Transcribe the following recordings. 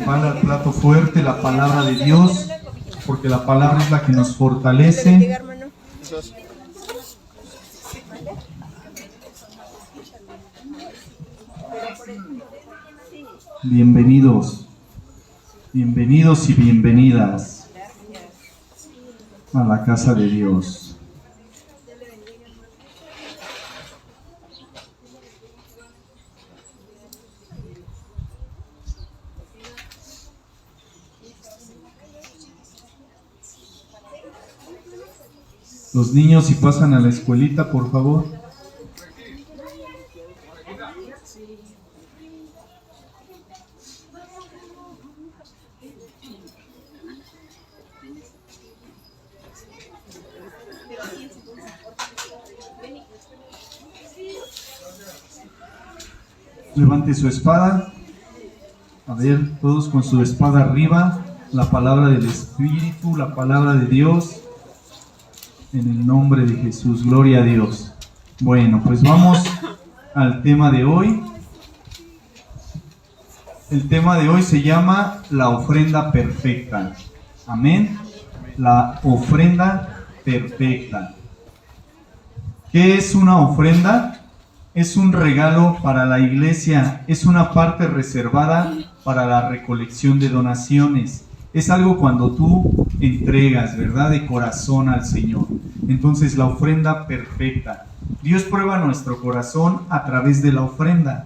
Para el plato fuerte, la palabra de Dios, porque la palabra es la que nos fortalece. Bienvenidos, bienvenidos y bienvenidas a la casa de Dios. Los niños, si pasan a la escuelita, por favor. Levante su espada. A ver, todos con su espada arriba. La palabra del Espíritu, la palabra de Dios. En el nombre de Jesús, gloria a Dios. Bueno, pues vamos al tema de hoy. El tema de hoy se llama la ofrenda perfecta. Amén. La ofrenda perfecta. ¿Qué es una ofrenda? Es un regalo para la iglesia, es una parte reservada para la recolección de donaciones. Es algo cuando tú entregas, ¿verdad?, de corazón al Señor. Entonces, la ofrenda perfecta. Dios prueba nuestro corazón a través de la ofrenda.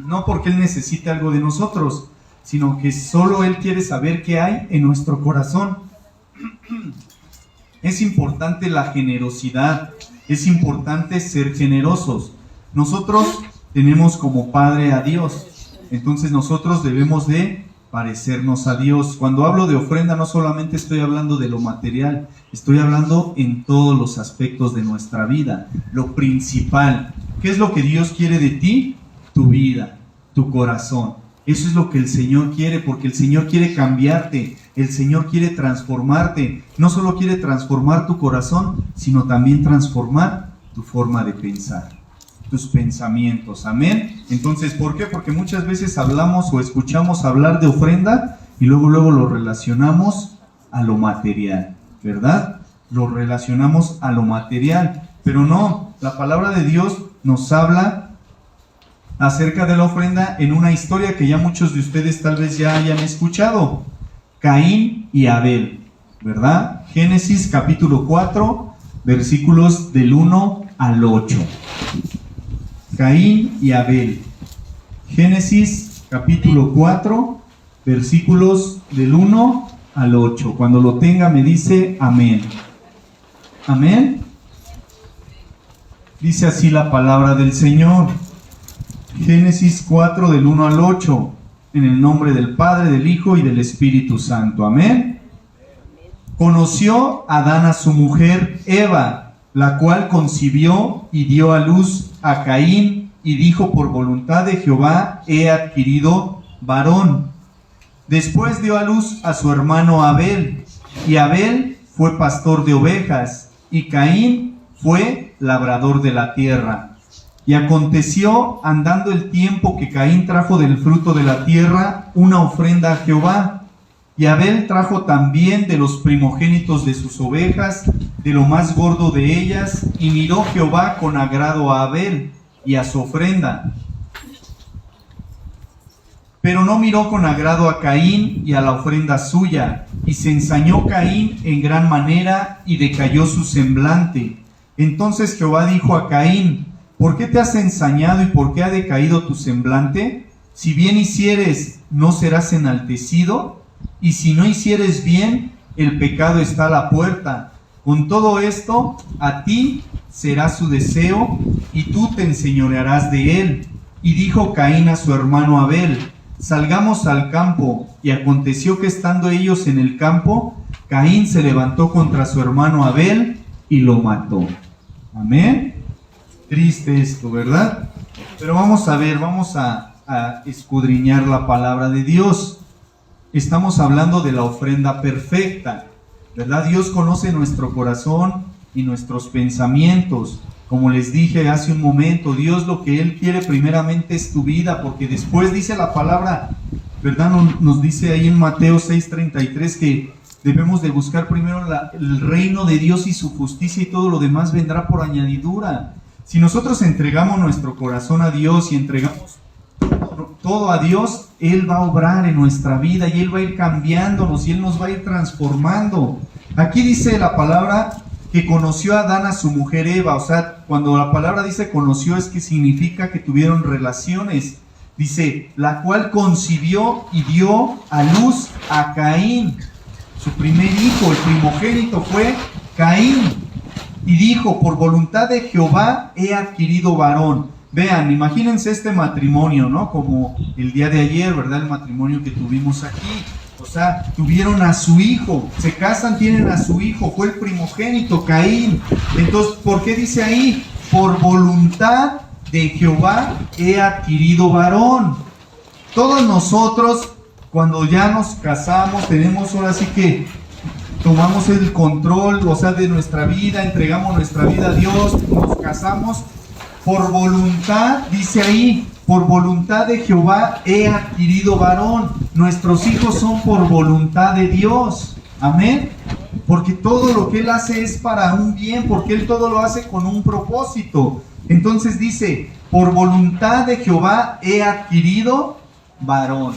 No porque Él necesite algo de nosotros, sino que solo Él quiere saber qué hay en nuestro corazón. Es importante la generosidad, es importante ser generosos. Nosotros tenemos como Padre a Dios, entonces nosotros debemos de parecernos a Dios. Cuando hablo de ofrenda, no solamente estoy hablando de lo material, estoy hablando en todos los aspectos de nuestra vida. Lo principal, ¿qué es lo que Dios quiere de ti? Tu vida, tu corazón. Eso es lo que el Señor quiere, porque el Señor quiere cambiarte, el Señor quiere transformarte. No solo quiere transformar tu corazón, sino también transformar tu forma de pensar, tus pensamientos. Amén. Entonces, ¿por qué? Porque muchas veces hablamos o escuchamos hablar de ofrenda y luego lo relacionamos a lo material, ¿verdad? Lo relacionamos a lo material, pero no, la palabra de Dios nos habla acerca de la ofrenda en una historia que ya muchos de ustedes tal vez ya hayan escuchado. Caín y Abel, ¿verdad? Génesis capítulo 4, versículos del 1 al 8. Caín y Abel. Génesis capítulo 4, versículos del 1 al 8. Cuando lo tenga me dice amén. Amén. Dice así la palabra del Señor. Génesis 4 del 1 al 8. En el nombre del Padre, del Hijo y del Espíritu Santo. Amén. Conoció Adán a su mujer Eva, la cual concibió y dio a luz a Caín, y dijo: por voluntad de Jehová he adquirido varón. Después dio a luz a su hermano Abel, y Abel fue pastor de ovejas, y Caín fue labrador de la tierra. Y aconteció, andando el tiempo, que Caín trajo del fruto de la tierra una ofrenda a Jehová, y Abel trajo también de los primogénitos de sus ovejas, de lo más gordo de ellas, y miró Jehová con agrado a Abel y a su ofrenda. Pero no miró con agrado a Caín y a la ofrenda suya, y se ensañó Caín en gran manera, y decayó su semblante. Entonces Jehová dijo a Caín: ¿por qué te has ensañado y por qué ha decaído tu semblante? Si bien hicieres, ¿no serás enaltecido? Y si no hicieres bien, el pecado está a la puerta. Con todo esto, a ti será su deseo, y tú te enseñorearás de él. Y dijo Caín a su hermano Abel: salgamos al campo. Y aconteció que estando ellos en el campo, Caín se levantó contra su hermano Abel y lo mató. Amén. Triste esto, ¿verdad? Pero vamos a ver, vamos a escudriñar la palabra de Dios. Estamos hablando de la ofrenda perfecta, ¿verdad? Dios conoce nuestro corazón y nuestros pensamientos. Como les dije hace un momento, Dios lo que Él quiere primeramente es tu vida, porque después dice la palabra ¿verdad? Nos dice ahí en Mateo 6:33 que debemos de buscar primero el reino de Dios y su justicia, y todo lo demás vendrá por añadidura. Si nosotros entregamos nuestro corazón a Dios y entregamos todo a Dios, Él va a obrar en nuestra vida y Él va a ir cambiándonos y Él nos va a ir transformando. Aquí dice la palabra que conoció a Adán a su mujer Eva. O sea, cuando la palabra dice conoció, es que significa que tuvieron relaciones. Dice, la cual concibió y dio a luz a Caín, su primer hijo. El primogénito fue Caín. Y dijo, por voluntad de Jehová he adquirido varón. Vean, imagínense este matrimonio, ¿no? Como el día de ayer, ¿verdad? El matrimonio que tuvimos aquí. O sea, tuvieron a su hijo, se casan, tienen a su hijo, fue el primogénito, Caín. Entonces, ¿por qué dice ahí? Por voluntad de Jehová he adquirido varón. Todos nosotros, cuando ya nos casamos, tenemos ahora sí que tomamos el control, o sea, de nuestra vida, entregamos nuestra vida a Dios, nos casamos por voluntad, dice ahí, por voluntad de Jehová he adquirido varón. Nuestros hijos son por voluntad de Dios. Amén. Porque todo lo que Él hace es para un bien, porque Él todo lo hace con un propósito. Entonces dice, por voluntad de Jehová he adquirido varón.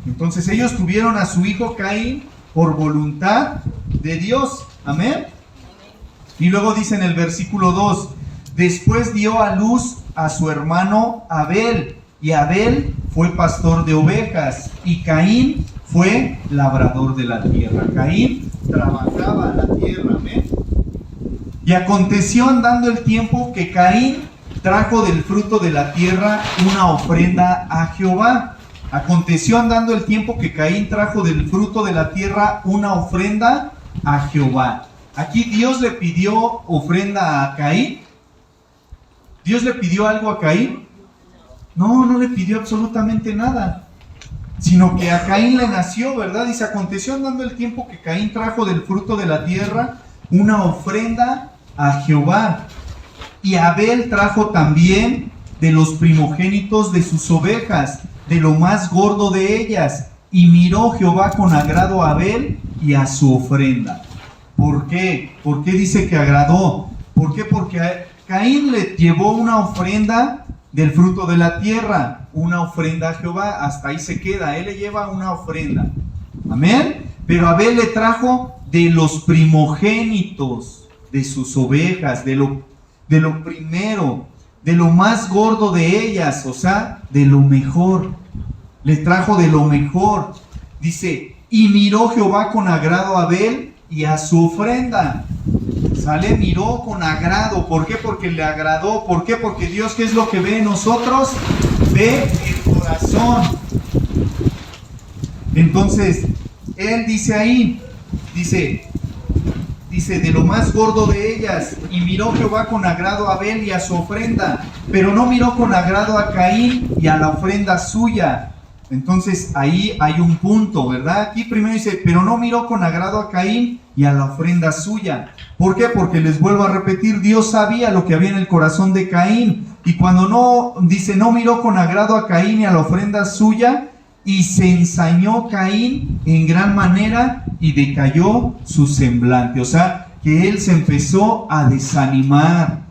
Entonces ellos tuvieron a su hijo Caín por voluntad de Dios. Amén. Y luego dice en el versículo 2, después dio a luz a su hermano Abel, y Abel fue pastor de ovejas, y Caín fue labrador de la tierra. Caín trabajaba la tierra. Amén. Y aconteció andando el tiempo que Caín trajo del fruto de la tierra una ofrenda a Jehová. Aconteció andando el tiempo que Caín trajo del fruto de la tierra una ofrenda a Jehová. Aquí Dios le pidió ofrenda a Caín. ¿Dios le pidió algo a Caín? No, no le pidió absolutamente nada. Sino que a Caín le nació, ¿verdad? Dice, aconteció andando el tiempo que Caín trajo del fruto de la tierra una ofrenda a Jehová. Y Abel trajo también de los primogénitos de sus ovejas, de lo más gordo de ellas. Y miró Jehová con agrado a Abel y a su ofrenda. ¿Por qué? ¿Por qué dice que agradó? ¿Por qué? Porque Caín le llevó una ofrenda del fruto de la tierra, una ofrenda a Jehová, hasta ahí se queda, él le lleva una ofrenda. Amén. Pero Abel le trajo de los primogénitos de sus ovejas, de lo primero, de lo más gordo de ellas, o sea, de lo mejor. Le trajo de lo mejor. Dice, y miró Jehová con agrado a Abel y a su ofrenda. Sale, miró con agrado. ¿Por qué? Porque le agradó. ¿Por qué? Porque Dios, ¿qué es lo que ve en nosotros? Ve el corazón. Entonces, Él dice ahí, dice, de lo más gordo de ellas, y miró Jehová con agrado a Abel y a su ofrenda, pero no miró con agrado a Caín y a la ofrenda suya. Entonces ahí hay un punto, ¿verdad? Aquí primero dice, pero no miró con agrado a Caín y a la ofrenda suya. ¿Por qué? Porque les vuelvo a repetir, Dios sabía lo que había en el corazón de Caín. Y cuando no, dice, no miró con agrado a Caín y a la ofrenda suya, y se ensañó Caín en gran manera y decayó su semblante. O sea, que él se empezó a desanimar.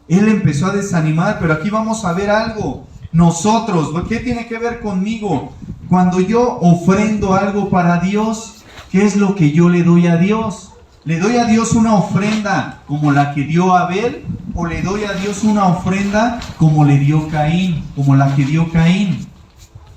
Él empezó a desanimar, pero aquí vamos a ver algo. Nosotros, ¿qué tiene que ver conmigo? Cuando yo ofrendo algo para Dios, ¿qué es lo que yo le doy a Dios? ¿Le doy a Dios una ofrenda como la que dio Abel? ¿O le doy a Dios una ofrenda como le dio Caín, como la que dio Caín?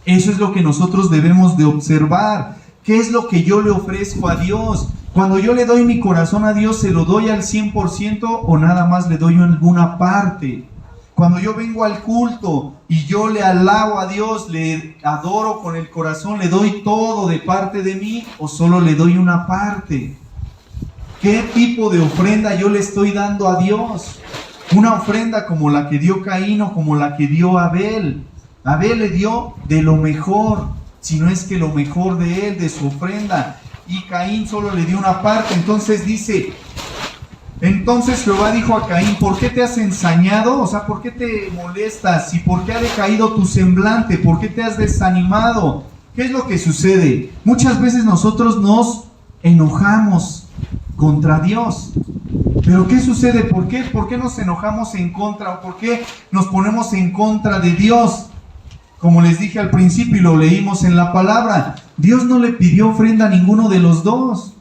Eso es lo que nosotros debemos de observar. ¿Qué es lo que yo le ofrezco a Dios? Cuando yo le doy mi corazón a Dios, ¿se lo doy al 100% o nada más le doy alguna parte? Cuando yo vengo al culto y yo le alabo a Dios, le adoro con el corazón, ¿le doy todo de parte de mí o solo le doy una parte? ¿Qué tipo de ofrenda yo le estoy dando a Dios? ¿Una ofrenda como la que dio Caín o como la que dio Abel? Abel le dio de lo mejor, si no es que lo mejor de él, de su ofrenda. Y Caín solo le dio una parte. Entonces dice... Entonces Jehová dijo a Caín, ¿por qué te has ensañado? O sea, ¿por qué te molestas? ¿Y por qué ha decaído tu semblante? ¿Por qué te has desanimado? ¿Qué es lo que sucede? Muchas veces nosotros nos enojamos contra Dios. ¿Pero qué sucede? ¿Por qué? ¿Por qué nos enojamos en contra? ¿Por qué nos ponemos en contra de Dios? Como les dije al principio y lo leímos en la palabra, Dios no le pidió ofrenda a ninguno de los dos,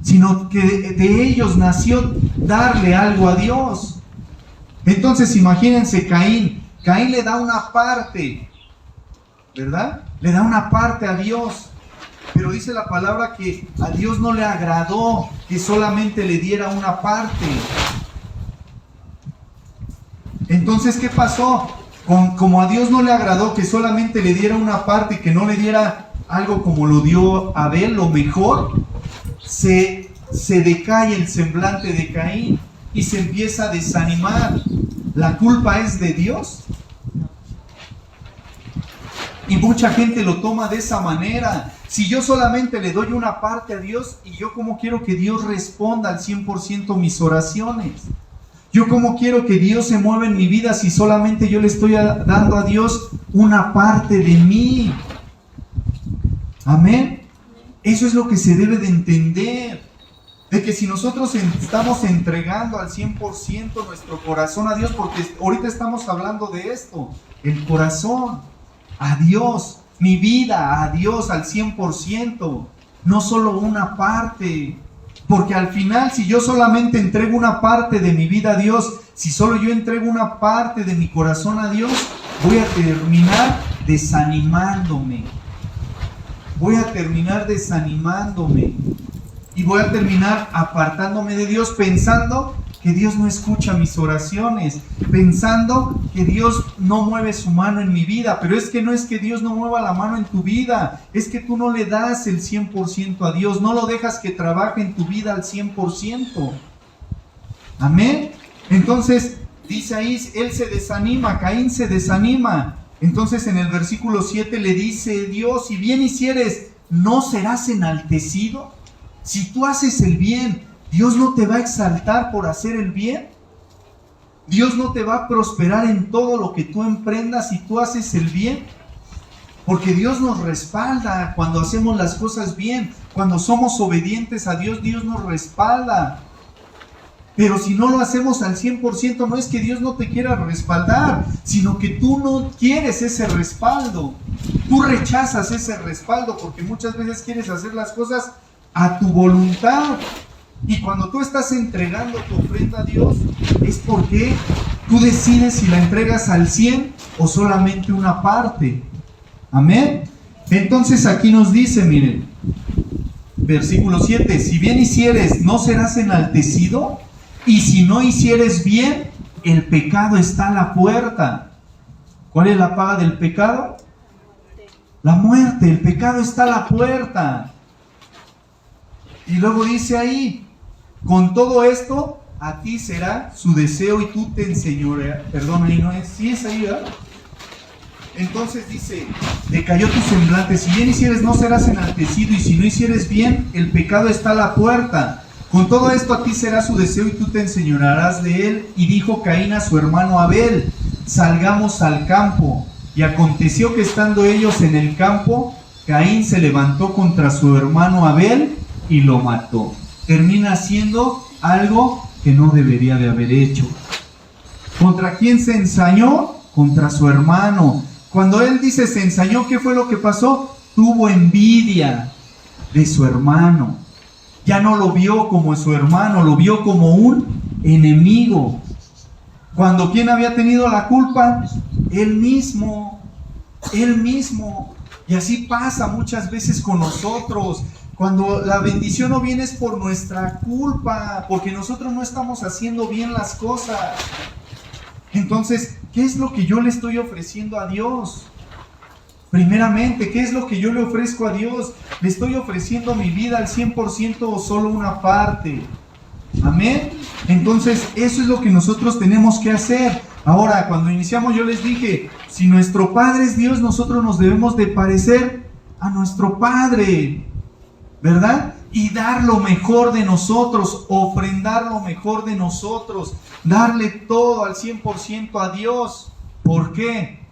sino que de ellos nació darle algo a Dios. Entonces imagínense Caín. Caín le da una parte, ¿verdad? Le da una parte a Dios. Pero dice la palabra que a Dios no le agradó que solamente le diera una parte. Entonces, ¿qué pasó? Como a Dios no le agradó que solamente le diera una parte y que no le diera algo como lo dio Abel, lo mejor, se decae el semblante de Caín y se empieza a desanimar. ¿La culpa es de Dios? Y mucha gente lo toma de esa manera. Si yo solamente le doy una parte a Dios, y yo como quiero que Dios responda al 100% mis oraciones. Yo como quiero que Dios se mueva en mi vida si solamente yo le estoy dando a Dios una parte de mí. Amén. Eso es lo que se debe de entender. De que si nosotros estamos entregando al 100% nuestro corazón a Dios, porque ahorita estamos hablando de esto, el corazón a Dios, mi vida a Dios al 100%, no solo una parte. Porque al final, si yo solamente entrego una parte de mi vida a Dios, si solo yo entrego una parte de mi corazón a Dios, voy a terminar desanimándome. Voy a terminar desanimándome. Y voy a terminar apartándome de Dios, pensando que Dios no escucha mis oraciones, pensando que Dios no mueve su mano en mi vida. Pero es que no es que Dios no mueva la mano en tu vida, es que tú no le das el 100% a Dios, no lo dejas que trabaje en tu vida al 100%. Amén. Entonces dice ahí, él se desanima, Caín se desanima. Entonces en el versículo 7 le dice Dios: si bien hicieres, ¿no serás enaltecido? Si tú haces el bien, ¿Dios no te va a exaltar por hacer el bien? ¿Dios no te va a prosperar en todo lo que tú emprendas si tú haces el bien? Porque Dios nos respalda cuando hacemos las cosas bien. Cuando somos obedientes a Dios, Dios nos respalda. Pero si no lo hacemos al 100%, no es que Dios no te quiera respaldar, sino que tú no quieres ese respaldo. Tú rechazas ese respaldo porque muchas veces quieres hacer las cosas a tu voluntad. Y cuando tú estás entregando tu ofrenda a Dios, es porque tú decides si la entregas al 100 o solamente una parte. Amén. Entonces aquí nos dice, miren, versículo 7, si bien hicieres, ¿no serás enaltecido? Y si no hicieres bien, el pecado está a la puerta. ¿Cuál es la paga del pecado? La muerte. El pecado está a la puerta. Y luego dice ahí, con todo esto, a ti será su deseo y tú te enseñorearás. Perdón, ahí no es. Sí es ahí, ¿verdad? Entonces dice, decayó tu semblante. Si bien hicieres, no serás enaltecido. Y si no hicieres bien, el pecado está a la puerta. Con todo esto, a ti será su deseo y tú te enseñorearás de él. Y dijo Caín a su hermano Abel: salgamos al campo. Y aconteció que estando ellos en el campo, Caín se levantó contra su hermano Abel y lo mató. Termina haciendo algo que no debería de haber hecho. ¿Contra quién se ensañó? Contra su hermano. Cuando él dice se ensañó, ¿qué fue lo que pasó? Tuvo envidia de su hermano. Ya no lo vio como su hermano, lo vio como un enemigo. Cuando ¿quién había tenido la culpa? Él mismo. Él mismo. Y así pasa muchas veces con nosotros. Cuando la bendición no viene es por nuestra culpa, porque nosotros no estamos haciendo bien las cosas. Entonces, ¿qué es lo que yo le estoy ofreciendo a Dios? Primeramente, ¿qué es lo que yo le ofrezco a Dios? ¿Le estoy ofreciendo mi vida al 100% o solo una parte? Amén. Entonces, eso es lo que nosotros tenemos que hacer. Ahora, cuando iniciamos yo les dije, si nuestro Padre es Dios, nosotros nos debemos de parecer a nuestro Padre, ¿verdad? Y dar lo mejor de nosotros, ofrendar lo mejor de nosotros, darle todo al 100% a Dios. ¿Por qué?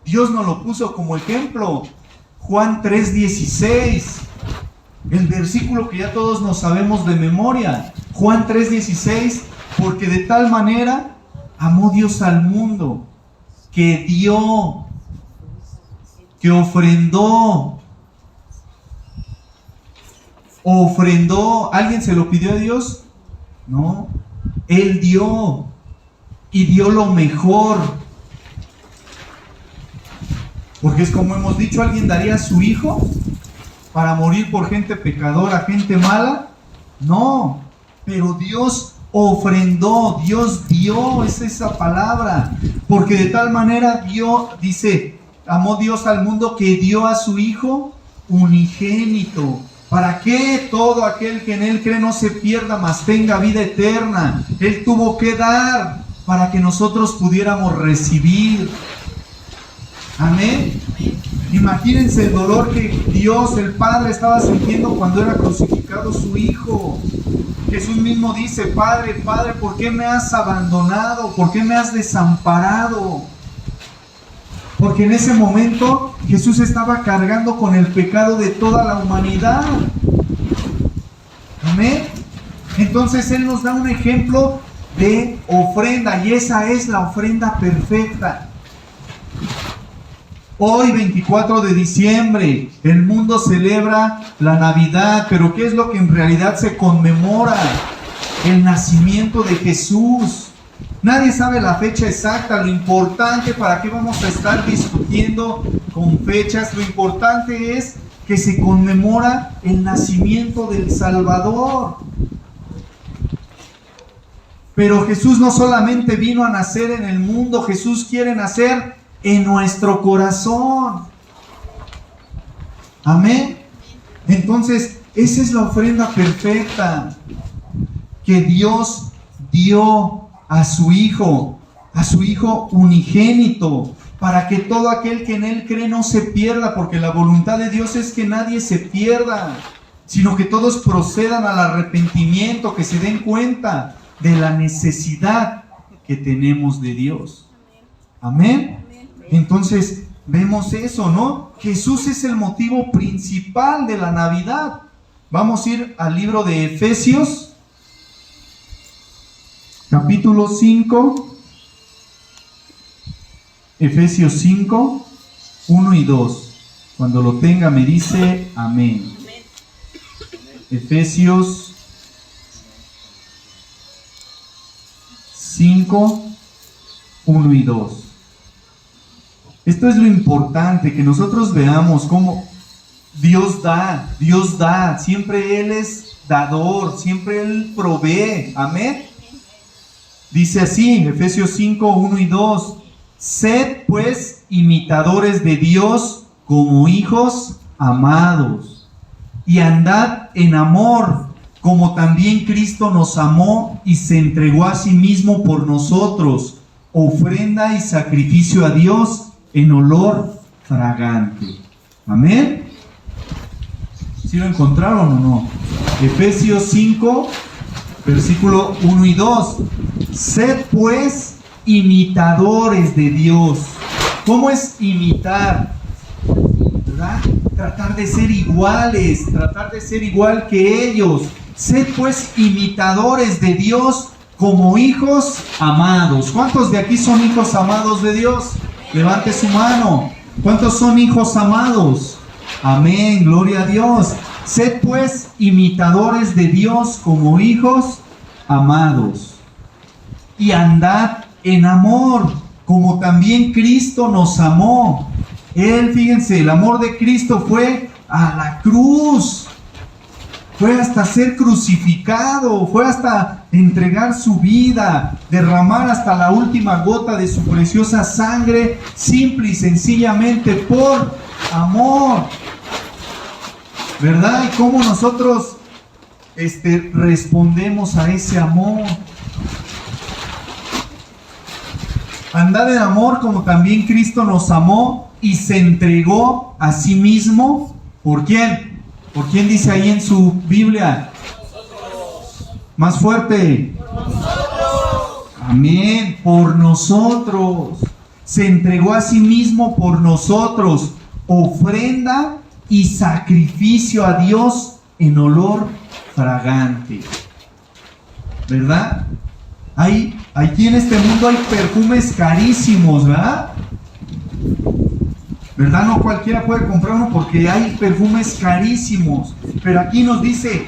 Dios nos lo puso como ejemplo. Juan 3:16, el versículo que ya todos nos sabemos de memoria. Juan 3:16, porque de tal manera amó Dios al mundo, que dio, que ofrendó. ¿Alguien se lo pidió a Dios? No, Él dio, y dio lo mejor. Porque es como hemos dicho, ¿alguien daría a su hijo para morir por gente pecadora, gente mala? No, pero Dios ofrendó, Dios dio, es esa palabra. Porque de tal manera dio, dice, amó Dios al mundo que dio a su hijo unigénito, para que todo aquel que en Él cree no se pierda, mas tenga vida eterna. Él tuvo que dar para que nosotros pudiéramos recibir. Amén. Imagínense el dolor que Dios, el Padre, estaba sintiendo cuando era crucificado su Hijo. Jesús mismo dice, Padre, Padre, ¿por qué me has abandonado? ¿Por qué me has desamparado? Porque en ese momento Jesús estaba cargando con el pecado de toda la humanidad. Amén. Entonces Él nos da un ejemplo de ofrenda, y esa es la ofrenda perfecta. Hoy, 24 de diciembre, el mundo celebra la Navidad, pero ¿qué es lo que en realidad se conmemora? El nacimiento de Jesús. Nadie sabe la fecha exacta. Lo importante, ¿para qué vamos a estar discutiendo con fechas? Lo importante es que se conmemora el nacimiento del Salvador. Pero Jesús no solamente vino a nacer en el mundo, Jesús quiere nacer en nuestro corazón. Amén. Entonces, esa es la ofrenda perfecta que Dios dio a su Hijo unigénito, para que todo aquel que en Él cree no se pierda, porque la voluntad de Dios es que nadie se pierda, sino que todos procedan al arrepentimiento, que se den cuenta de la necesidad que tenemos de Dios. Amén. Entonces vemos eso, ¿no? Jesús es el motivo principal de la Navidad. Vamos a ir al libro de Efesios, capítulo 5. Efesios 5, 1 y 2. Cuando lo tenga me dice amén. Efesios 5, 1 y 2. Esto es lo importante, que nosotros veamos cómo Dios da, siempre Él es dador, siempre Él provee. Amén. Dice así, Efesios 5, 1 y 2. Sed pues imitadores de Dios como hijos amados, y andad en amor, como también Cristo nos amó y se entregó a sí mismo por nosotros, ofrenda y sacrificio a Dios en olor fragante. Amén. ¿Sí lo encontraron o no? Efesios 5, versículo 1 y 2. Sed pues imitadores de Dios. ¿Cómo es imitar? ¿Verdad? Tratar de ser iguales, tratar de ser igual que ellos. Sed pues imitadores de Dios como hijos amados. ¿Cuántos de aquí son hijos amados de Dios? Levante su mano. ¿Cuántos son hijos amados? Amén, gloria a Dios. Sed pues imitadores de Dios como hijos amados, y andad en amor, como también Cristo nos amó. Él, fíjense, el amor de Cristo fue a la cruz, fue hasta ser crucificado, fue hasta entregar su vida, derramar hasta la última gota de su preciosa sangre, simple y sencillamente por amor. ¿Verdad? ¿Y cómo nosotros respondemos a ese amor? Andad en amor como también Cristo nos amó y se entregó a sí mismo. ¿Por quién? ¿Por quién dice ahí en su Biblia? Más fuerte. Amén. Por nosotros. Se entregó a sí mismo por nosotros. Ofrenda y sacrificio a Dios en olor fragante. ¿Verdad? Aquí en este mundo hay perfumes carísimos, ¿verdad? ¿Verdad? No cualquiera puede comprar uno porque hay perfumes carísimos. Pero aquí nos dice,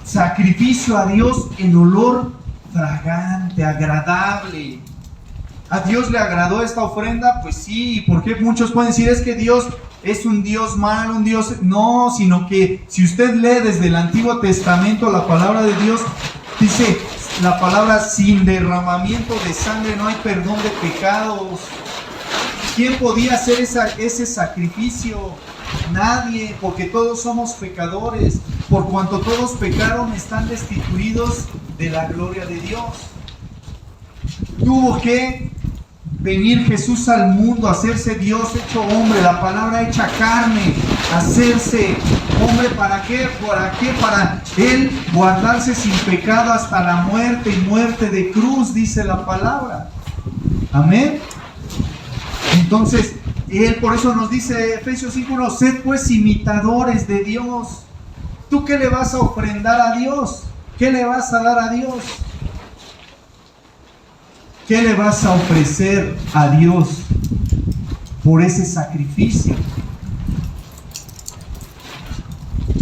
sacrificio a Dios en olor fragante, agradable. ¿A Dios le agradó esta ofrenda? Pues sí. Porque muchos pueden decir, es que Dios es un Dios malo, un Dios... No, sino que si usted lee desde el Antiguo Testamento la palabra de Dios, dice la palabra, sin derramamiento de sangre no hay perdón de pecados. ¿Quién podía hacer ese sacrificio? Nadie, porque todos somos pecadores. Por cuanto todos pecaron, están destituidos de la gloria de Dios. Tuvo que venir Jesús al mundo, hacerse Dios hecho hombre, la palabra hecha carne, hacerse hombre. ¿Para qué? ¿Para qué? Para Él guardarse sin pecado hasta la muerte, y muerte de cruz, dice la palabra. Amén. Entonces, Él por eso nos dice Efesios 5:1, sed pues imitadores de Dios. ¿Tú qué le vas a ofrendar a Dios? ¿Qué le vas a dar a Dios? ¿Qué le vas a ofrecer a Dios por ese sacrificio?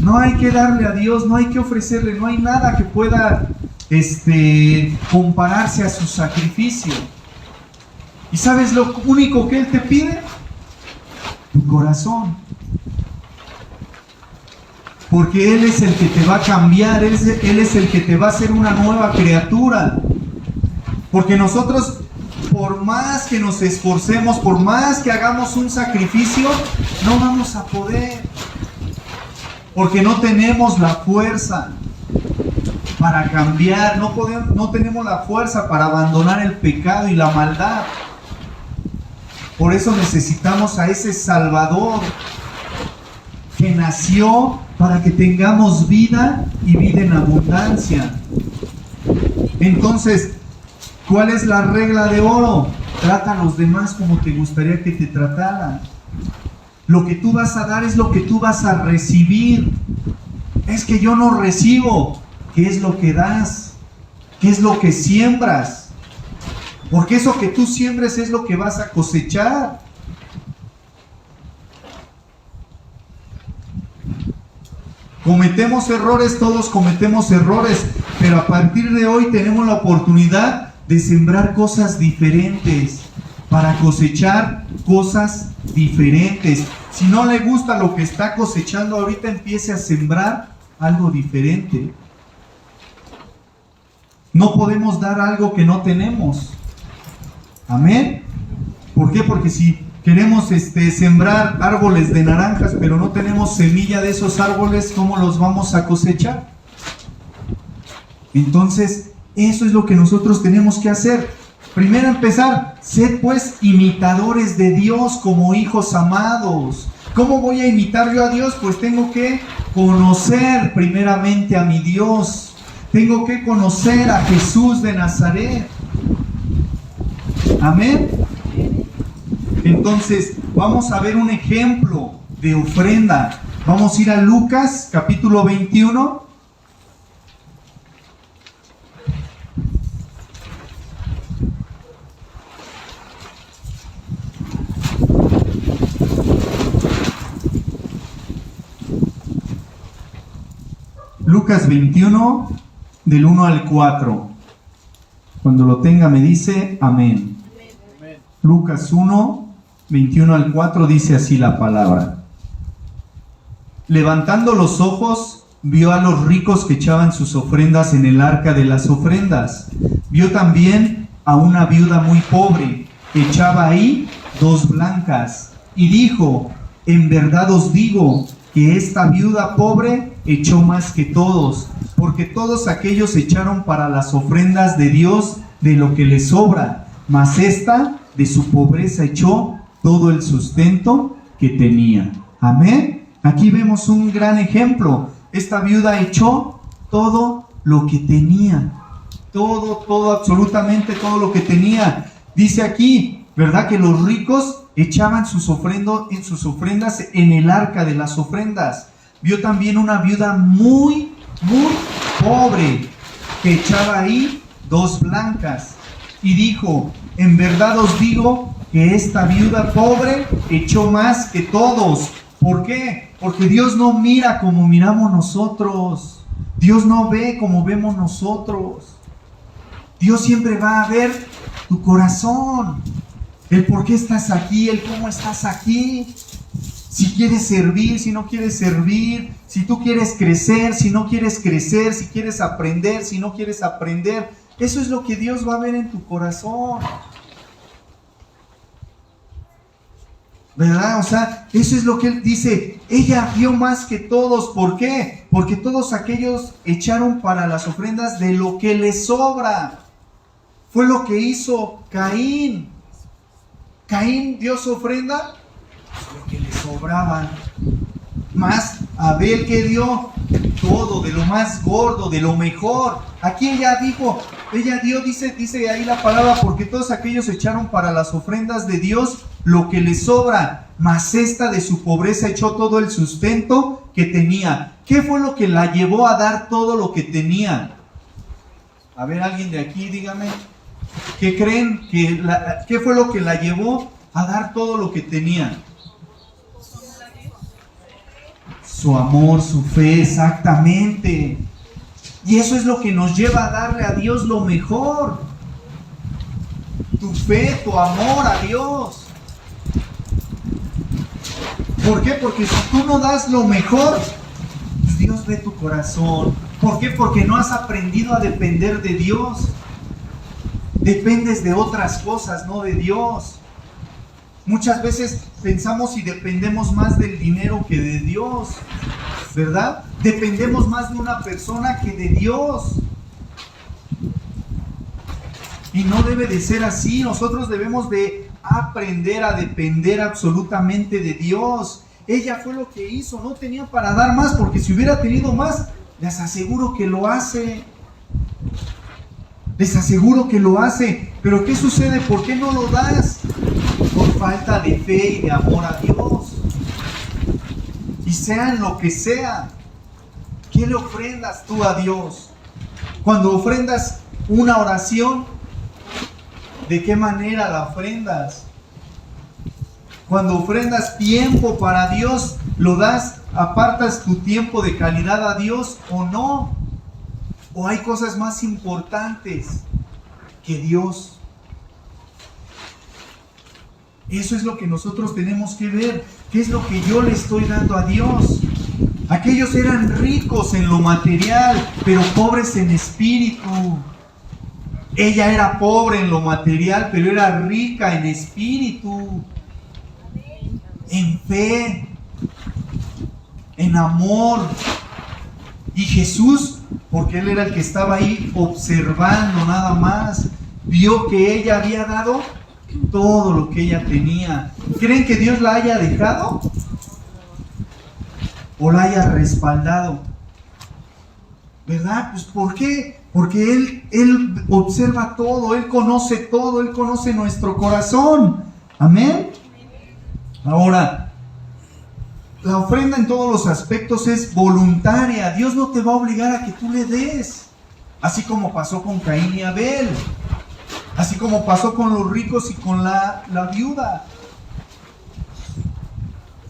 No hay que darle a Dios, no hay que ofrecerle, no hay nada que pueda compararse a su sacrificio. ¿Y sabes lo único que Él te pide? Tu corazón. Porque Él es el que te va a cambiar, Él es el que te va a hacer una nueva criatura. Porque nosotros, por más que nos esforcemos, por más que hagamos un sacrificio, no vamos a poder. Porque no tenemos la fuerza para cambiar, no tenemos la fuerza para abandonar el pecado y la maldad. Por eso necesitamos a ese Salvador que nació para que tengamos vida y vida en abundancia. Entonces, ¿cuál es la regla de oro? Trata a los demás como te gustaría que te trataran. Lo que tú vas a dar es lo que tú vas a recibir. Es que yo no recibo. ¿Qué es lo que das? ¿Qué es lo que siembras? Porque eso que tú siembres es lo que vas a cosechar. Cometemos errores, todos cometemos errores, pero a partir de hoy tenemos la oportunidad de sembrar cosas diferentes, para cosechar cosas diferentes. Si no le gusta lo que está cosechando ahorita, empiece a sembrar algo diferente. No podemos dar algo que no tenemos. Amén. ¿Por qué? Porque si queremos sembrar árboles de naranjas, pero no tenemos semilla de esos árboles, ¿cómo los vamos a cosechar? Entonces, eso es lo que nosotros tenemos que hacer. Primero empezar, sed pues imitadores de Dios como hijos amados. ¿Cómo voy a imitar yo a Dios? Pues tengo que conocer primeramente a mi Dios. Tengo que conocer a Jesús de Nazaret. Amén. Entonces, vamos a ver un ejemplo de ofrenda. Vamos a ir a Lucas, capítulo 21. Lucas 21, del 1 al 4. Cuando lo tenga me dice amén. Amén. Lucas 1, 21 al 4 dice así la palabra. Levantando los ojos, vio a los ricos que echaban sus ofrendas en el arca de las ofrendas. Vio también a una viuda muy pobre, que echaba ahí 2 blancas. Y dijo, en verdad os digo, que esta viuda pobre echó más que todos, porque todos aquellos echaron para las ofrendas de Dios de lo que les sobra, mas esta de su pobreza echó todo el sustento que tenía. Amén. Aquí vemos un gran ejemplo. Esta viuda echó todo lo que tenía, todo, absolutamente todo lo que tenía. Dice aquí, ¿verdad? Que los ricos echaban sus ofrendas en el arca de las ofrendas. Vio también una viuda muy pobre que echaba ahí 2 blancas. Y dijo: en verdad os digo que esta viuda pobre echó más que todos. ¿Por qué? Porque Dios no mira como miramos nosotros. Dios no ve como vemos nosotros. Dios siempre va a ver tu corazón, el por qué estás aquí, el cómo estás aquí. Si quieres servir, si no quieres servir, si tú quieres crecer, si no quieres crecer, si quieres aprender, si no quieres aprender. Eso es lo que Dios va a ver en tu corazón, ¿verdad? O sea, eso es lo que Él dice. Ella dio más que todos. ¿Por qué? Porque todos aquellos echaron para las ofrendas de lo que les sobra. Fue lo que hizo Caín. Caín dio su ofrenda, pues, lo que le sobraba. Más Abel, que dio todo, de lo más gordo, de lo mejor. Aquí ella dio, dice ahí la palabra, porque todos aquellos echaron para las ofrendas de Dios lo que les sobra, mas esta de su pobreza echó todo el sustento que tenía. ¿Qué fue lo que la llevó a dar todo lo que tenía? A ver, alguien de aquí, dígame, ¿qué creen? ¿Qué fue lo que la llevó a dar todo lo que tenía? Su amor, su fe, exactamente. Y eso es lo que nos lleva a darle a Dios lo mejor. Tu fe, tu amor a Dios. ¿Por qué? Porque si tú no das lo mejor, pues Dios ve tu corazón. ¿Por qué? Porque no has aprendido a depender de Dios. Dependes de otras cosas, no de Dios. Muchas veces pensamos y dependemos más del dinero que de Dios, ¿verdad? Dependemos más de una persona que de Dios. Y no debe de ser así. Nosotros debemos de aprender a depender absolutamente de Dios. Ella fue lo que hizo, no tenía para dar más, porque si hubiera tenido más, les aseguro que lo hace. Les aseguro que lo hace. Pero ¿qué sucede? ¿Por qué no lo das? Por falta de fe y de amor a Dios. Y sea en lo que sea, ¿qué le ofrendas tú a Dios? Cuando ofrendas una oración, ¿de qué manera la ofrendas? Cuando ofrendas tiempo para Dios, ¿lo das? ¿Apartas tu tiempo de calidad a Dios o no? ¿O hay cosas más importantes que Dios? Eso es lo que nosotros tenemos que ver. ¿Qué es lo que yo le estoy dando a Dios? Aquellos eran ricos en lo material, pero pobres en espíritu. Ella era pobre en lo material, pero era rica en espíritu, en fe, en amor. Y Jesús, porque Él era el que estaba ahí observando nada más, vio que ella había dado todo lo que ella tenía. ¿Creen que Dios la haya dejado? ¿O la haya respaldado? ¿Verdad? Pues ¿por qué? Porque Él observa todo, Él conoce todo, Él conoce nuestro corazón. Amén. Ahora, la ofrenda en todos los aspectos es voluntaria. Dios no te va a obligar a que tú le des. Así como pasó con Caín y Abel. Así como pasó con los ricos y con la viuda.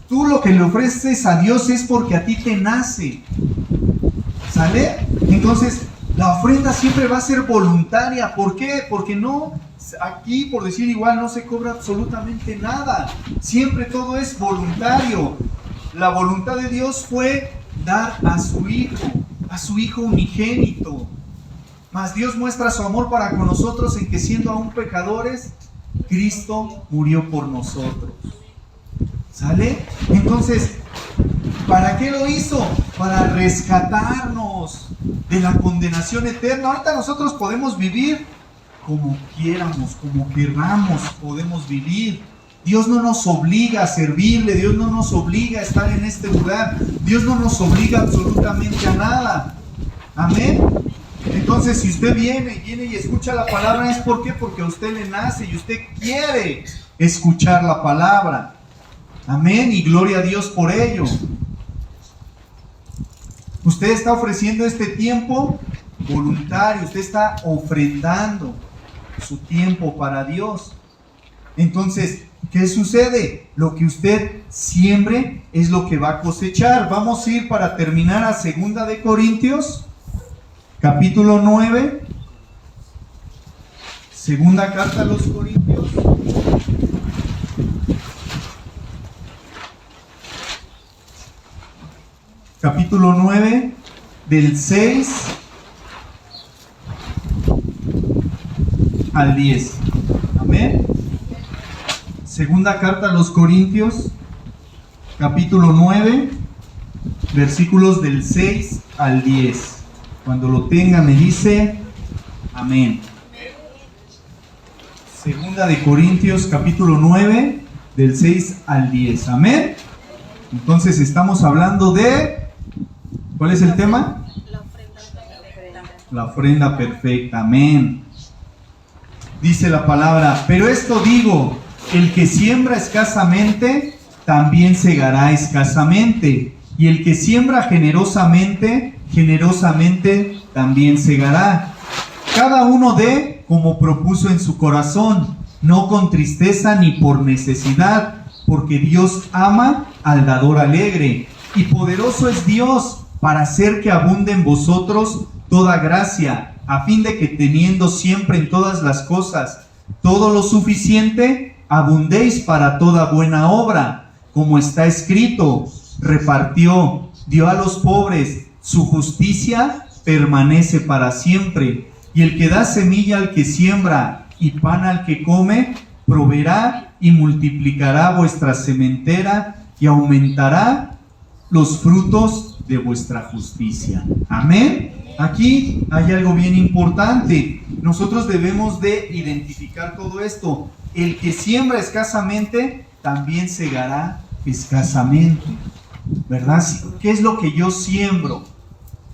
Tú lo que le ofreces a Dios es porque a ti te nace. ¿Sale? Entonces, la ofrenda siempre va a ser voluntaria. ¿Por qué? Porque no, aquí por decir igual, no se cobra absolutamente nada. Siempre todo es voluntario. La voluntad de Dios fue dar a su Hijo unigénito. Mas Dios muestra su amor para con nosotros en que siendo aún pecadores, Cristo murió por nosotros. ¿Sale? Entonces, ¿para qué lo hizo? Para rescatarnos de la condenación eterna. Ahorita nosotros podemos vivir como quieramos, como querramos, podemos vivir. Dios no nos obliga a servirle, Dios no nos obliga a estar en este lugar, Dios no nos obliga absolutamente a nada. Amén. Entonces, si usted viene y escucha la palabra, ¿es por qué? Porque a usted le nace y usted quiere escuchar la palabra. Amén, y gloria a Dios por ello. Usted está ofreciendo este tiempo voluntario, usted está ofrendando su tiempo para Dios. Entonces, ¿qué sucede? Lo que usted siembre es lo que va a cosechar. Vamos a ir para terminar a 2 de Corintios, capítulo 9. Segunda carta a los Corintios. Capítulo 9, del 6 al 10. Amén. Segunda carta a los Corintios, capítulo 9, versículos del 6 al 10. Cuando lo tenga me dice amén. Segunda de Corintios, capítulo 9, del 6 al 10. Amén. Entonces estamos hablando de... ¿Cuál es el tema? La ofrenda perfecta. La ofrenda perfecta. Amén. Dice la palabra: pero esto digo, el que siembra escasamente, también segará escasamente. Y el que siembra generosamente, generosamente también segará. Cada uno dé como propuso en su corazón, no con tristeza ni por necesidad, porque Dios ama al dador alegre. Y poderoso es Dios para hacer que abunde en vosotros toda gracia, a fin de que teniendo siempre en todas las cosas todo lo suficiente, abundéis para toda buena obra, como está escrito: repartió, dio a los pobres, su justicia permanece para siempre. Y el que da semilla al que siembra y pan al que come, proveerá y multiplicará vuestra sementera y aumentará los frutos de vuestra justicia. Amén. Aquí hay algo bien importante. Nosotros debemos de identificar todo esto. El que siembra escasamente, también segará escasamente. ¿Verdad? ¿Qué es lo que yo siembro?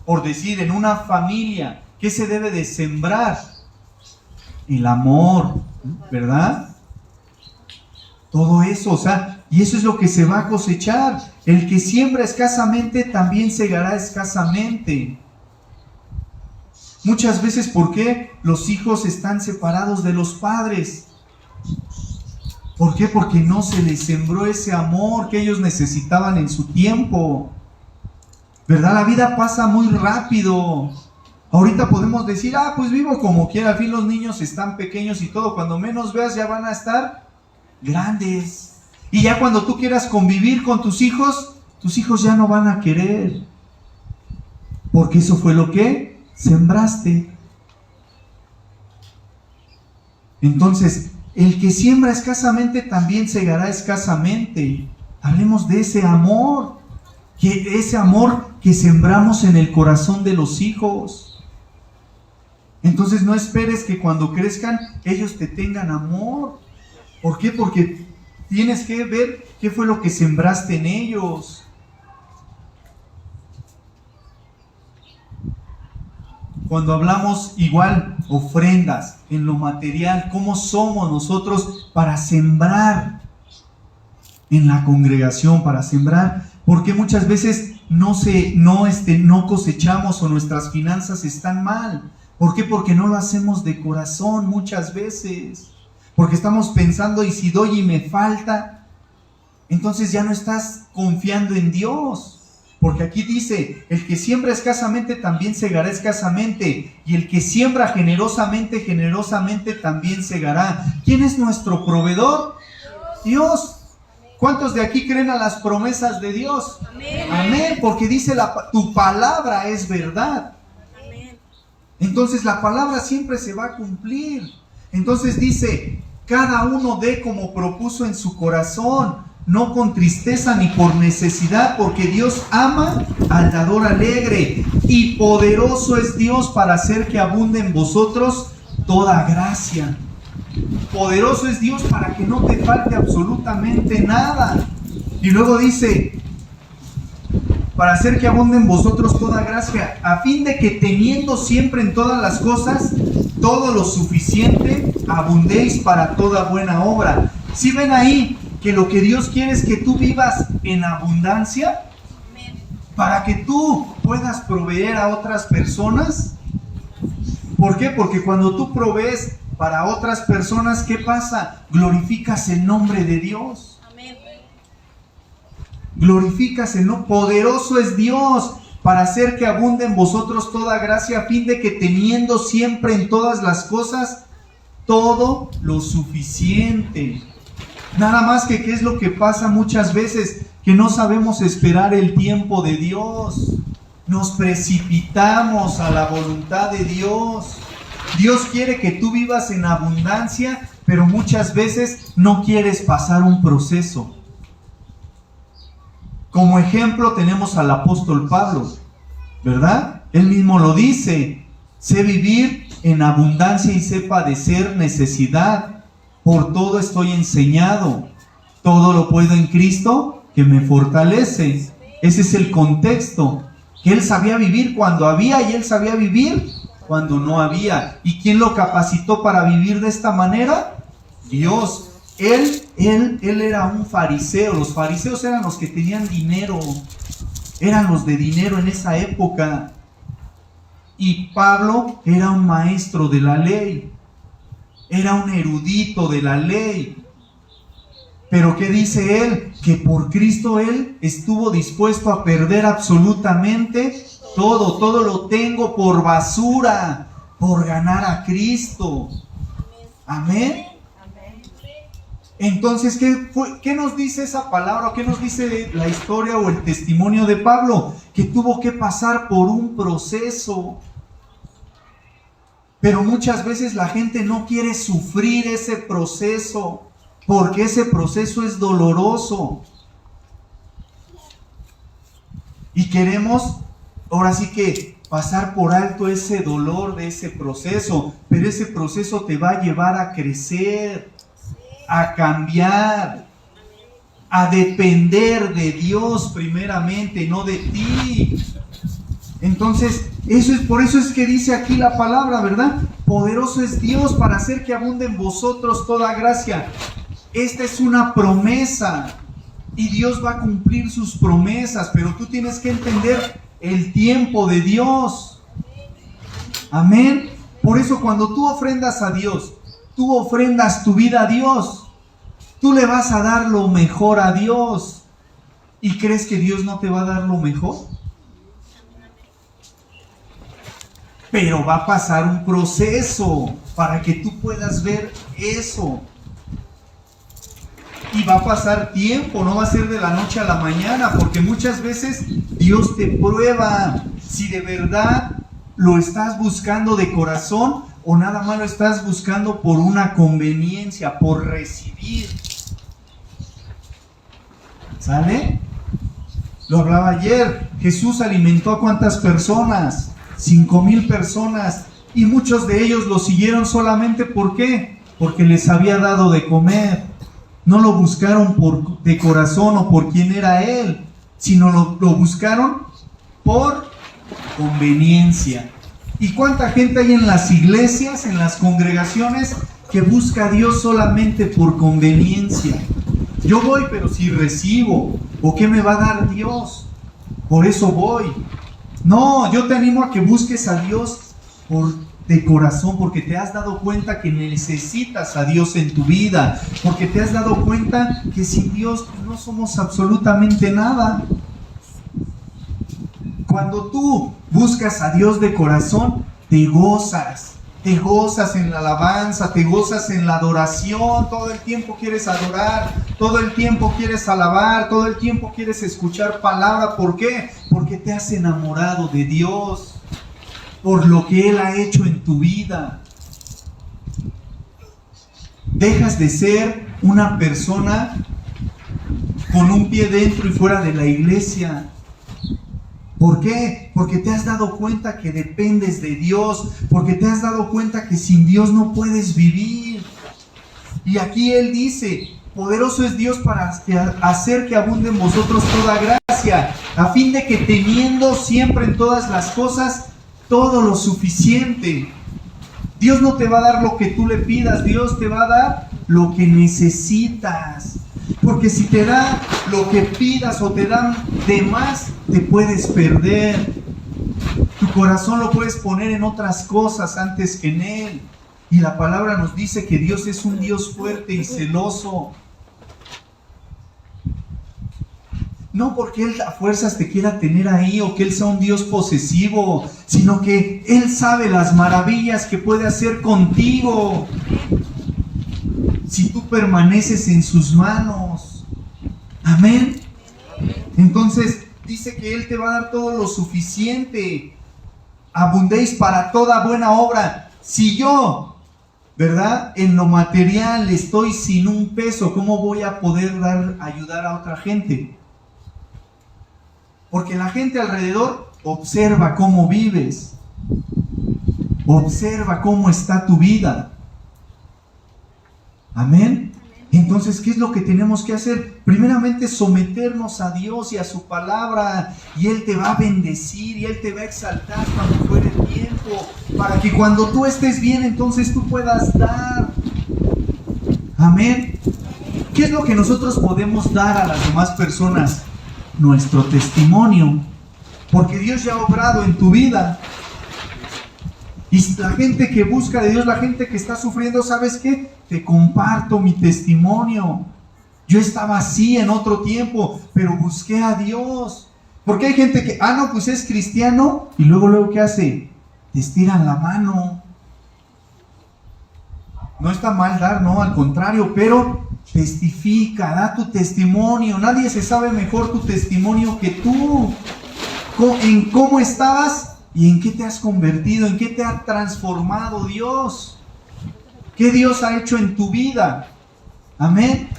Por decir, en una familia, ¿qué se debe de sembrar? El amor, ¿verdad? Todo eso, o sea, y eso es lo que se va a cosechar. El que siembra escasamente, también segará escasamente. Muchas veces, ¿por qué los hijos están separados de los padres? ¿Por qué? Porque no se les sembró ese amor que ellos necesitaban en su tiempo. ¿Verdad? La vida pasa muy rápido. Ahorita podemos decir, pues vivo como quiera, al fin los niños están pequeños y todo. Cuando menos veas ya van a estar grandes. Y ya cuando tú quieras convivir con tus hijos ya no van a querer. Porque eso fue lo que sembraste. Entonces, el que siembra escasamente también segará escasamente. Hablemos de ese amor, ese amor que sembramos en el corazón de los hijos. Entonces no esperes que cuando crezcan ellos te tengan amor. ¿Por qué? Porque tienes que ver qué fue lo que sembraste en ellos. Cuando hablamos igual, ofrendas en lo material, ¿cómo somos nosotros para sembrar en la congregación, para sembrar? Porque muchas veces no cosechamos o nuestras finanzas están mal. ¿Por qué? Porque no lo hacemos de corazón muchas veces. Porque estamos pensando, y si doy y me falta, entonces ya no estás confiando en Dios. Porque aquí dice, el que siembra escasamente también segará escasamente, y el que siembra generosamente, generosamente también segará. ¿Quién es nuestro proveedor? Dios. ¿Cuántos de aquí creen a las promesas de Dios? Amén. Amén, porque dice tu palabra es verdad. Amén. Entonces la palabra siempre se va a cumplir. Entonces dice, cada uno dé como propuso en su corazón, no con tristeza ni por necesidad, porque Dios ama al dador alegre, y poderoso es Dios para hacer que abunde en vosotros toda gracia. Poderoso es Dios para que no te falte absolutamente nada. Y luego dice, para hacer que abunde en vosotros toda gracia, a fin de que teniendo siempre en todas las cosas todo lo suficiente, abundéis para toda buena obra. ¿Sí ven ahí que lo que Dios quiere es que tú vivas en abundancia? Amén. Para que tú puedas proveer a otras personas. ¿Por qué? Porque cuando tú provees para otras personas, ¿qué pasa? Glorificas el nombre de Dios. Amén. Glorificas el nombre. Poderoso es Dios para hacer que abunde en vosotros toda gracia, a fin de que teniendo siempre en todas las cosas todo lo suficiente. Nada más que ¿qué es lo que pasa muchas veces? Que no sabemos esperar el tiempo de Dios. Nos precipitamos a la voluntad de Dios. Dios quiere que tú vivas en abundancia, pero muchas veces no quieres pasar un proceso. Como ejemplo tenemos al apóstol Pablo, ¿verdad? Él mismo lo dice: sé vivir en abundancia y sé padecer necesidad. Por todo estoy enseñado. Todo lo puedo en Cristo que me fortalece. Ese es el contexto. Que él sabía vivir cuando había y él sabía vivir cuando no había. ¿Y quién lo capacitó para vivir de esta manera? Dios. Él era un fariseo. Los fariseos eran los que tenían dinero. Eran los de dinero en esa época. Y Pablo era un maestro de la ley. Era un erudito de la ley. Pero ¿qué dice él? Que por Cristo él estuvo dispuesto a perder absolutamente todo. Todo lo tengo por basura, por ganar a Cristo. Amén. Entonces, ¿qué nos dice esa palabra? ¿Qué nos dice la historia o el testimonio de Pablo? Que tuvo que pasar por un proceso. Pero muchas veces la gente no quiere sufrir ese proceso, porque ese proceso es doloroso. Y queremos, ahora sí que, pasar por alto ese dolor de ese proceso. Pero ese proceso te va a llevar a crecer, a cambiar, a depender de Dios primeramente, no de ti. Entonces, por eso es que dice aquí la palabra, ¿verdad? Poderoso es Dios para hacer que abunde en vosotros toda gracia. Esta es una promesa y Dios va a cumplir sus promesas, pero tú tienes que entender el tiempo de Dios. Amén. Por eso cuando tú ofrendas a Dios, tú ofrendas tu vida a Dios, tú le vas a dar lo mejor a Dios. ¿Y crees que Dios no te va a dar lo mejor? Pero va a pasar un proceso para que tú puedas ver eso. Y va a pasar tiempo, no va a ser de la noche a la mañana, porque muchas veces Dios te prueba si de verdad lo estás buscando de corazón o nada más lo estás buscando por una conveniencia, por recibir. ¿Sale? Lo hablaba ayer. Jesús alimentó a ¿cuántas personas? 5,000 personas. Y muchos de ellos lo siguieron solamente ¿por qué? Porque les había dado de comer. No lo buscaron de corazón o por quién era Él, sino lo buscaron por conveniencia. ¿Y cuánta gente hay en las iglesias, en las congregaciones, que busca a Dios solamente por conveniencia? Yo voy, pero si recibo, ¿o qué me va a dar Dios? Por eso voy. No, yo te animo a que busques a Dios de corazón, porque te has dado cuenta que necesitas a Dios en tu vida, porque te has dado cuenta que sin Dios no somos absolutamente nada. Cuando tú buscas a Dios de corazón, te gozas en la alabanza, te gozas en la adoración, todo el tiempo quieres adorar, todo el tiempo quieres alabar, todo el tiempo quieres escuchar palabra. ¿Por qué? Porque te has enamorado de Dios, por lo que Él ha hecho en tu vida. Dejas de ser una persona con un pie dentro y fuera de la iglesia. ¿Por qué? Porque te has dado cuenta que dependes de Dios, porque te has dado cuenta que sin Dios no puedes vivir. Y aquí Él dice: poderoso es Dios para hacer que abunde en vosotros toda gracia, a fin de que teniendo siempre en todas las cosas todo lo suficiente. Dios no te va a dar lo que tú le pidas, Dios te va a dar lo que necesitas. Porque si te da lo que pidas o te dan de más, te puedes perder. Tu corazón lo puedes poner en otras cosas antes que en Él. Y la palabra nos dice que Dios es un Dios fuerte y celoso. No porque Él a fuerzas te quiera tener ahí o que Él sea un Dios posesivo, sino que Él sabe las maravillas que puede hacer contigo si tú permaneces en sus manos. Amén. Entonces dice que Él te va a dar todo lo suficiente. Abundéis para toda buena obra. Si yo, ¿verdad?, en lo material estoy sin un peso, ¿cómo voy a poder ayudar a otra gente? Porque la gente alrededor observa cómo vives, observa cómo está tu vida. Amén. Entonces, ¿qué es lo que tenemos que hacer? Primeramente, someternos a Dios y a su palabra, y Él te va a bendecir y Él te va a exaltar cuando fuere el tiempo, para que cuando tú estés bien, entonces tú puedas dar. Amén. ¿Qué es lo que nosotros podemos dar a las demás personas? Nuestro testimonio, porque Dios ya ha obrado en tu vida. Y la gente que busca de Dios, la gente que está sufriendo, ¿sabes qué? Te comparto mi testimonio. Yo estaba así en otro tiempo, pero busqué a Dios. Porque hay gente que, no, pues es cristiano, y luego ¿qué hace? Te estiran la mano. No está mal dar, no, al contrario, pero testifica, da tu testimonio. Nadie se sabe mejor tu testimonio que tú. En cómo estabas y en qué te has convertido, en qué te ha transformado Dios. ¿Qué Dios ha hecho en tu vida? Amén.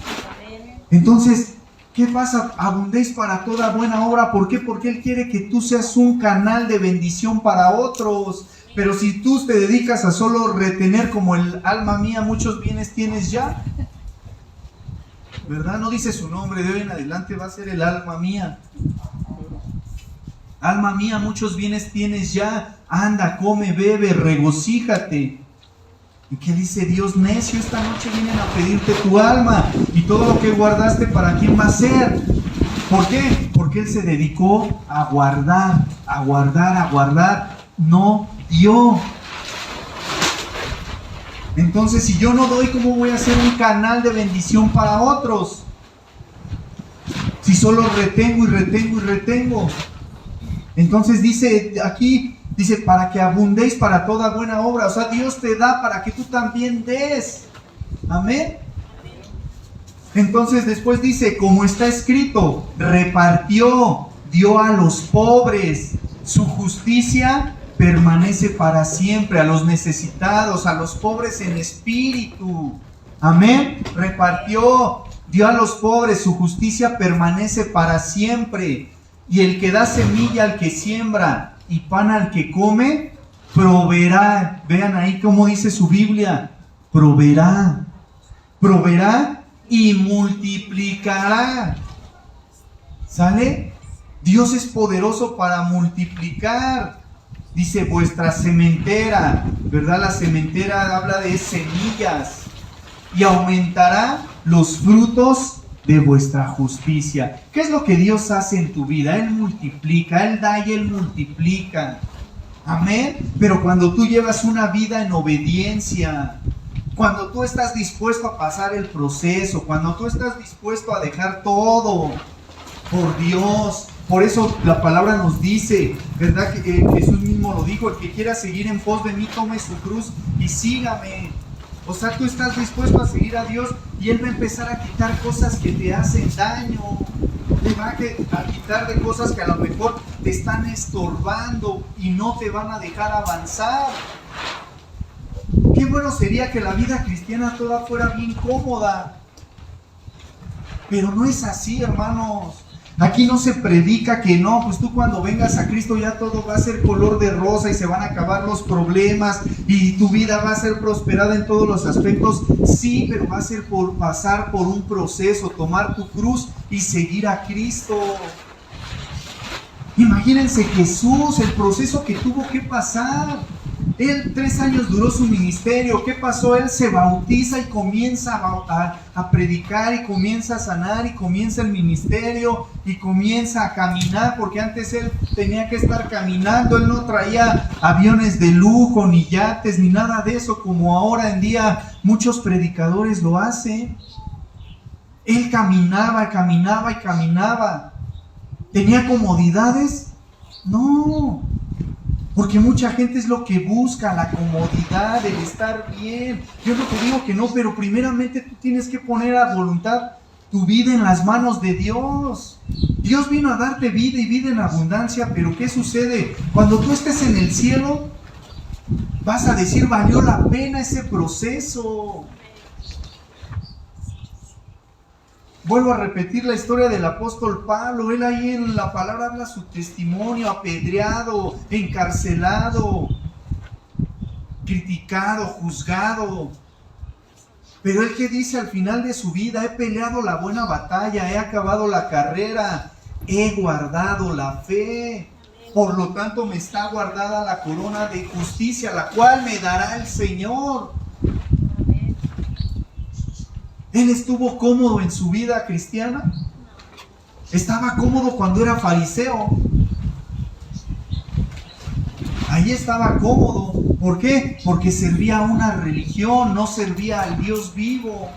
Entonces, ¿qué pasa? Abundéis para toda buena obra. ¿Por qué? Porque Él quiere que tú seas un canal de bendición para otros. Pero si tú te dedicas a solo retener, como el alma mía, muchos bienes tienes ya, ¿verdad? No dice su nombre, de hoy en adelante va a ser el alma mía. Alma mía, muchos bienes tienes ya, anda, come, bebe, regocíjate. ¿Y qué dice Dios? Necio, esta noche vienen a pedirte tu alma, y todo lo que guardaste, ¿para quién va a ser? ¿Por qué? Porque Él se dedicó a guardar, a guardar, a guardar. No dio. Entonces, si yo no doy, ¿cómo voy a ser un canal de bendición para otros? Si solo retengo y retengo y retengo. Entonces dice aquí, dice, para que abundéis para toda buena obra. O sea, Dios te da para que tú también des. Amén. Entonces después dice, como está escrito, repartió, dio a los pobres. Su justicia permanece para siempre, a los necesitados, a los pobres en espíritu. Amén. Repartió, dio a los pobres, su justicia permanece para siempre. Y el que da semilla al que siembra y pan al que come, proveerá. Vean ahí cómo dice su Biblia, proveerá. Proveerá y multiplicará. ¿Sale? Dios es poderoso para multiplicar. Dice vuestra sementera, ¿verdad? La sementera habla de semillas. Y aumentará los frutos de vuestra justicia. ¿Qué es lo que Dios hace en tu vida? Él multiplica, Él da y Él multiplica. Amén. Pero cuando tú llevas una vida en obediencia, cuando tú estás dispuesto a pasar el proceso, cuando tú estás dispuesto a dejar todo por Dios. Por eso la palabra nos dice, ¿verdad? Que Jesús mismo lo dijo, el que quiera seguir en pos de mí, tome su cruz y sígame. O sea, tú estás dispuesto a seguir a Dios y Él va a empezar a quitar cosas que te hacen daño. Te va a quitar de cosas que a lo mejor te están estorbando y no te van a dejar avanzar. Qué bueno sería que la vida cristiana toda fuera bien cómoda. Pero no es así, hermanos. Aquí no se predica que no, pues tú cuando vengas a Cristo ya todo va a ser color de rosa y se van a acabar los problemas y tu vida va a ser prosperada en todos los aspectos. Sí, pero va a ser por pasar por un proceso, tomar tu cruz y seguir a Cristo. Imagínense Jesús, el proceso que tuvo que pasar. Él 3 años duró su ministerio. ¿Qué pasó? Él se bautiza y comienza a predicar y comienza a sanar y comienza el ministerio y comienza a caminar, porque antes él tenía que estar caminando. Él no traía aviones de lujo, ni yates, ni nada de eso, como ahora en día muchos predicadores lo hacen. Él caminaba, caminaba y caminaba. ¿Tenía comodidades? No. Porque mucha gente es lo que busca, la comodidad, el estar bien. Yo no te digo que no, pero primeramente tú tienes que poner a voluntad tu vida en las manos de Dios. Dios vino a darte vida y vida en abundancia, pero ¿qué sucede? Cuando tú estés en el cielo, vas a decir, valió la pena ese proceso. Vuelvo a repetir la historia del apóstol Pablo. Él ahí en la palabra habla su testimonio, apedreado, encarcelado, criticado, juzgado. Pero él que dice al final de su vida, he peleado la buena batalla, he acabado la carrera, he guardado la fe. Por lo tanto me está guardada la corona de justicia, la cual me dará el Señor. ¿Él estuvo cómodo en su vida cristiana? Estaba cómodo cuando era fariseo. Ahí estaba cómodo. ¿Por qué? Porque servía a una religión, no servía al Dios vivo.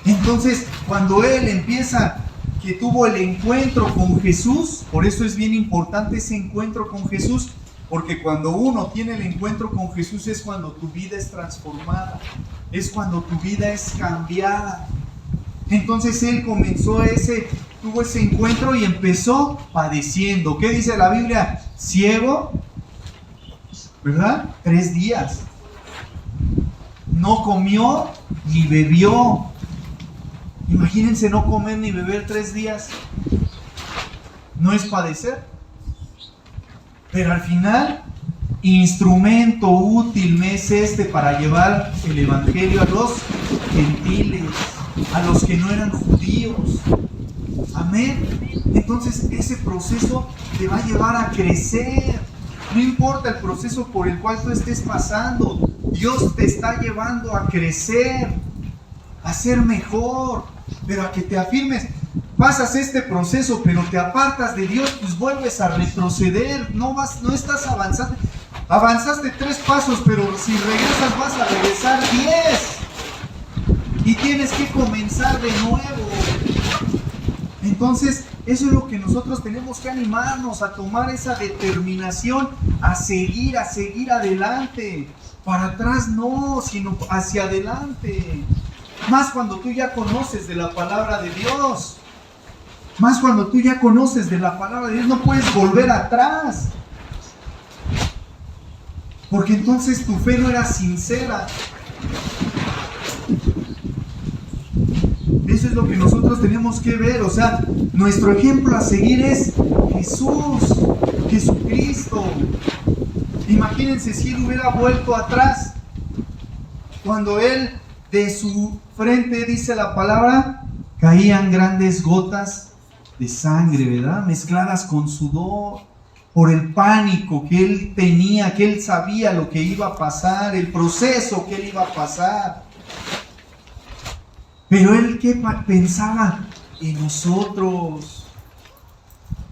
Entonces, cuando él empieza, que tuvo el encuentro con Jesús, por eso es bien importante ese encuentro con Jesús, porque cuando uno tiene el encuentro con Jesús es cuando tu vida es transformada, es cuando tu vida es cambiada. Entonces él tuvo ese encuentro y empezó padeciendo. ¿Qué dice la Biblia? Ciego, ¿verdad? 3 días. No comió ni bebió. Imagínense no comer ni beber 3 días. ¿No es padecer? Pero al final, instrumento útil me es para llevar el evangelio a los gentiles, a los que no eran judíos. Amén. Entonces ese proceso te va a llevar a crecer. No importa el proceso por el cual tú estés pasando, Dios te está llevando a crecer, a ser mejor, pero a que te afirmes. Pasas este proceso, pero te apartas de Dios, pues vuelves a retroceder, no estás avanzando. Avanzaste 3 pasos, pero si regresas vas a regresar 10. Y tienes que comenzar de nuevo. Entonces, eso es lo que nosotros tenemos que animarnos, a tomar esa determinación, a seguir adelante. Para atrás no, sino hacia adelante. Más cuando tú ya conoces de la palabra de Dios. Más cuando tú ya conoces de la palabra de Dios, no puedes volver atrás. Porque entonces tu fe no era sincera. Eso es lo que nosotros tenemos que ver. O sea, nuestro ejemplo a seguir es Jesús, Jesucristo. Imagínense si él hubiera vuelto atrás. Cuando él de su frente, dice la palabra, caían grandes gotas de sangre, ¿verdad? Mezcladas con sudor, por el pánico que él tenía, que él sabía lo que iba a pasar, el proceso que él iba a pasar. Pero él, ¿qué pensaba? En nosotros,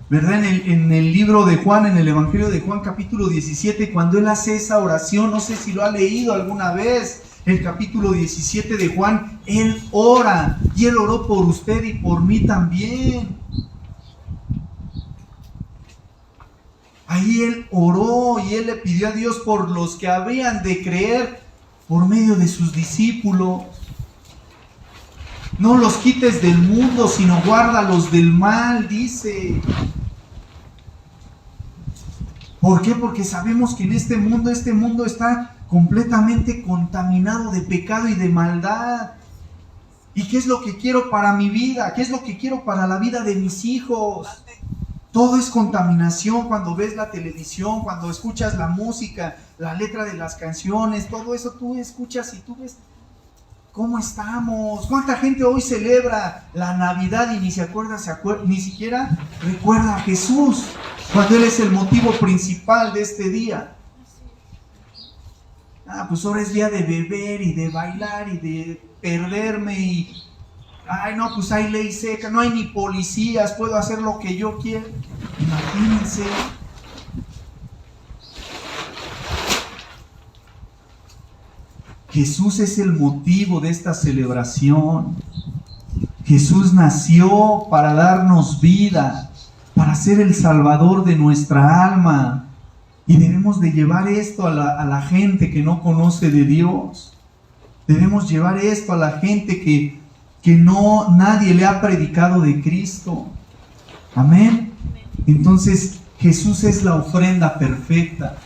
¿verdad? En el libro de Juan, en el Evangelio de Juan, capítulo 17, cuando él hace esa oración, no sé si lo ha leído alguna vez, el capítulo 17 de Juan, él ora, y él oró por usted y por mí también. Ahí él oró y él le pidió a Dios por los que habrían de creer por medio de sus discípulos. No los quites del mundo, sino guárdalos del mal, dice. ¿Por qué? Porque sabemos que en este mundo está completamente contaminado de pecado y de maldad. ¿Y qué es lo que quiero para mi vida? ¿Qué es lo que quiero para la vida de mis hijos? Todo es contaminación cuando ves la televisión, cuando escuchas la música, la letra de las canciones, todo eso tú escuchas y tú ves cómo estamos. ¿Cuánta gente hoy celebra la Navidad y ni siquiera recuerda a Jesús, cuando Él es el motivo principal de este día? pues ahora es día de beber y de bailar y de perderme y... Ay, no, pues hay ley seca, no hay ni policías, puedo hacer lo que yo quiera. Imagínense. Jesús es el motivo de esta celebración. Jesús nació para darnos vida, para ser el Salvador de nuestra alma. Y debemos de llevar esto a la gente que no conoce de Dios. Debemos llevar esto a la gente que nadie le ha predicado de Cristo. Amén. Entonces Jesús es la ofrenda perfecta.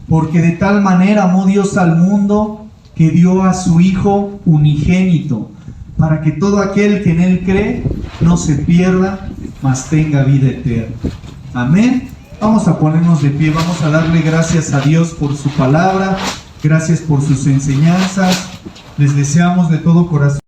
Porque de tal manera amó Dios al mundo que dio a su Hijo unigénito, para que todo aquel que en Él cree no se pierda, mas tenga vida eterna. Amén. Vamos a ponernos de pie, vamos a darle gracias a Dios por su palabra, gracias por sus enseñanzas. Les deseamos de todo corazón